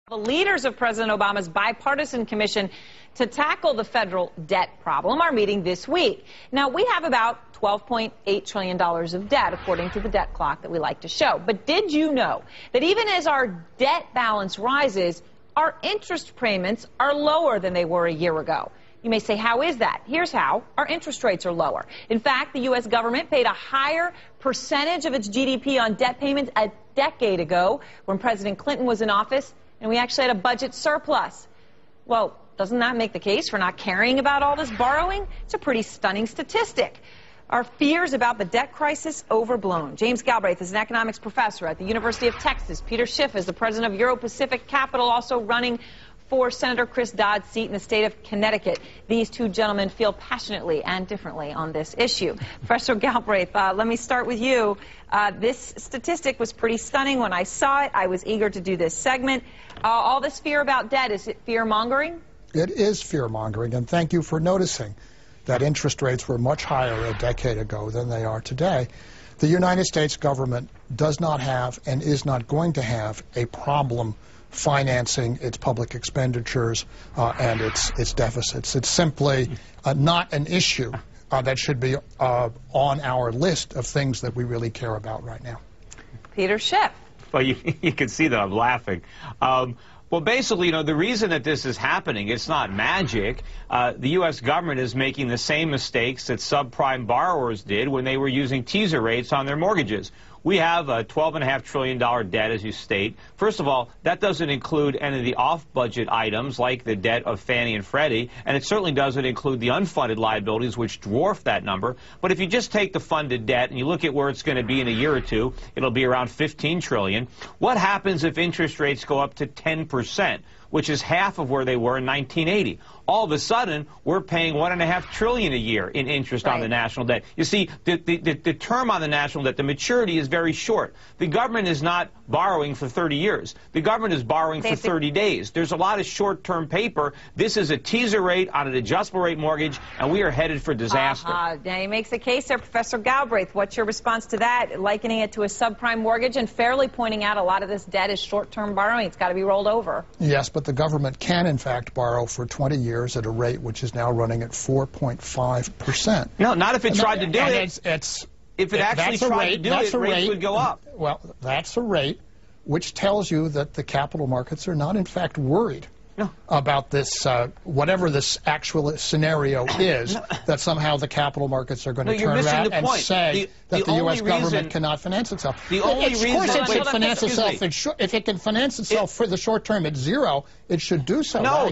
The leaders of President Obama's bipartisan commission to tackle the federal debt problem are meeting this week. Now, we have about $12.8 trillion of debt, according to the debt clock that we like to show. But did you know that even as our debt balance rises, our interest payments are lower than they were a year ago? You may say, how is that? Here's how. Our interest rates are lower. In fact, the U.S. government paid a higher percentage of its GDP on debt payments a decade ago when President Clinton was in office, and we actually had a budget surplus. Well, doesn't that make the case for not caring about all this borrowing? It's a pretty stunning statistic. Are fears about the debt crisis overblown? James Galbraith is an economics professor at the University of Texas. Peter Schiff is the president of Euro-Pacific Capital, also running for Senator Chris Dodd's seat in the state of Connecticut. These two gentlemen feel passionately and differently on this issue. Professor Galbraith, let me start with you. This statistic was pretty stunning. When I saw it, I was eager to do this segment. All this fear about debt, is it fear-mongering? It is fear-mongering, and thank you for noticing that interest rates were much higher a decade ago than they are today. The United States government does not have and is not going to have a problem financing its public expenditures and its deficits. It's simply not an issue that should be on our list of things that we really care about right now. Peter Schiff. Well, you can see that I'm laughing. Well, basically, you know, the reason that this is happening, it's not magic. The U.S. government is making the same mistakes that subprime borrowers did when they were using teaser rates on their mortgages. We have a $12.5 trillion debt, as you state. First of all, that doesn't include any of the off-budget items like the debt of Fannie and Freddie, and it certainly doesn't include the unfunded liabilities, which dwarf that number. But if you just take the funded debt and you look at where it's going to be in a year or two, it'll be around $15 trillion. What happens if interest rates go up to 10%, which is half of where they were in 1980? All of a sudden, we're paying $1.5 trillion a year in interest on the national debt. You see, the term on the national debt, the maturity is very short. The government is not borrowing for 30 years. The government is borrowing for 30 days. There's a lot of short-term paper. This is a teaser rate on an adjustable rate mortgage, and we are headed for disaster. Now he makes a case there, Professor Galbraith. What's your response to that, likening it to a subprime mortgage and fairly pointing out a lot of this debt is short-term borrowing? It's got to be rolled over. Yes, but the government can, in fact, borrow for 20 years at a rate which is now running at 4.5%. No, not if it tried to do it. If it actually tried to do it, rates would go up. Well, that's a rate which tells you that the capital markets are not, in fact, worried about this, whatever this actual scenario is, that somehow the capital markets are going to turn around and say that the U.S. government cannot finance itself. The only reason if it can finance itself for the short term at zero, it should do so. No,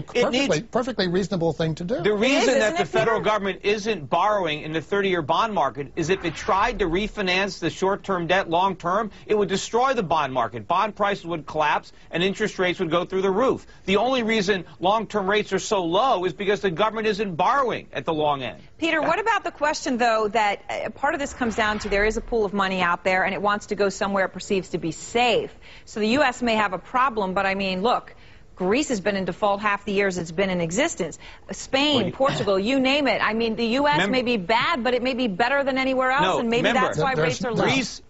perfectly reasonable thing to do. The reason that the federal government isn't borrowing in the 30-year bond market is if it tried to refinance the short-term debt long-term, it would destroy the bond market. Bond prices would collapse and interest rates would go through the roof. The only reason long-term rates are so low is because the government isn't borrowing at the long end. Peter, what about the question, though, that part of this comes down to there is a pool of money out there and it wants to go somewhere it perceives to be safe. So the U.S. may have a problem, but I mean, look, Greece has been in default half the years it's been in existence. Spain, Portugal, you name it. I mean, the U.S. may be bad, but it may be better than anywhere else, and maybe that's why rates are low. Greece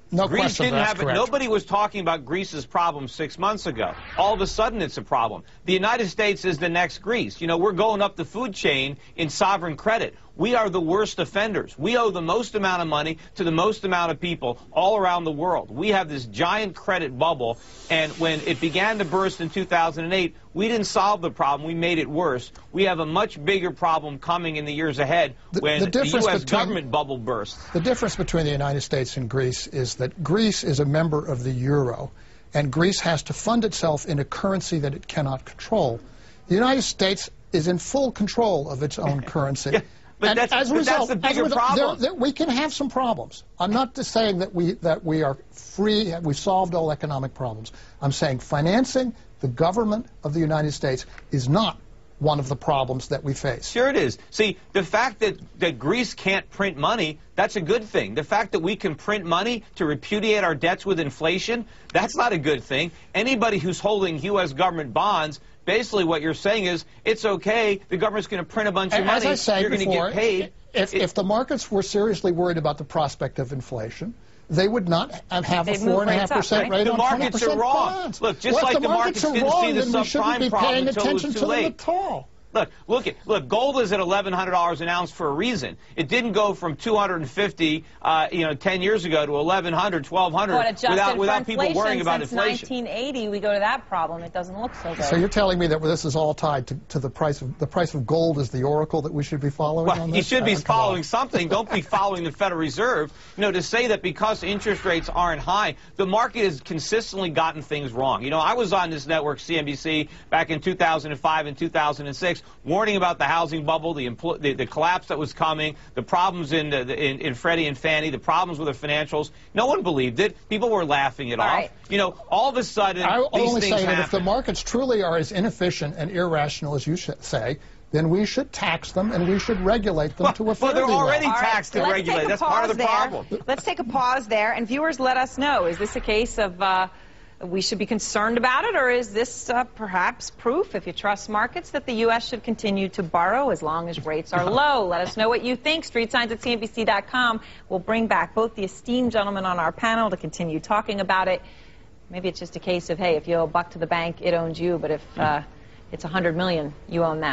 didn't have it. Nobody was talking about Greece's problem 6 months ago. All of a sudden, it's a problem. The United States is the next Greece. You know, we're going up the food chain in sovereign credit. We are the worst offenders. We owe the most amount of money to the most amount of people all around the world. We have this giant credit bubble, and when it began to burst in 2008, we didn't solve the problem. We made it worse. We have a much bigger problem coming in the years ahead when the U.S. government bubble bursts. The difference between the United States and Greece is that Greece is a member of the euro, and Greece has to fund itself in a currency that it cannot control. The United States is in full control of its own currency. But as a result, we can have some problems. I'm not just saying that we are free, we've solved all economic problems. I'm saying financing the government of the United States is not one of the problems that we face. Sure it is. See, the fact that Greece can't print money, that's a good thing. The fact that we can print money to repudiate our debts with inflation, that's not a good thing. Anybody who's holding U.S. government bonds, basically what you're saying is, it's okay, the government's going to print a bunch of money, you're going to get paid. If the markets were seriously worried about the prospect of inflation, they would not have a They'd move rates up, 4.5% right? rate The on markets 20% are wrong. bonds. Look, just Well, like if the markets didn't wrong, see the then we shouldn't be subprime problem paying until it was attention too to them late. at all. Look, gold is at $1,100 an ounce for a reason. It didn't go from 250, 10 years ago to 1,100, 1,200 without people worrying about inflation. Since 1980, we go to that problem. It doesn't look so good. So you're telling me that this is all tied to the price of gold is the oracle that we should be following on this? You should be following something. Don't be following the Federal Reserve. To say that because interest rates aren't high, the market has consistently gotten things wrong. I was on this network, CNBC, back in 2005 and 2006, warning about the housing bubble, the collapse that was coming, the problems in Freddie and Fannie, the problems with the financials. No one believed it. People were laughing it off. Right. All of a sudden, I'll these only things say that happen. if the markets truly are as inefficient and irrational as you say, then we should tax them and we should regulate them to a fair they're already level. taxed and regulated. That's part of the problem. Let's take a pause there, and viewers, let us know. Is this a case of we should be concerned about it, or is this perhaps proof, if you trust markets, that the U.S. should continue to borrow as long as rates are low? Let us know what you think. StreetSigns@CNBC.com. We'll bring back both the esteemed gentlemen on our panel to continue talking about it. Maybe it's just a case of, hey, if you owe $1 to the bank, it owns you, but if it's $100 million, you own them.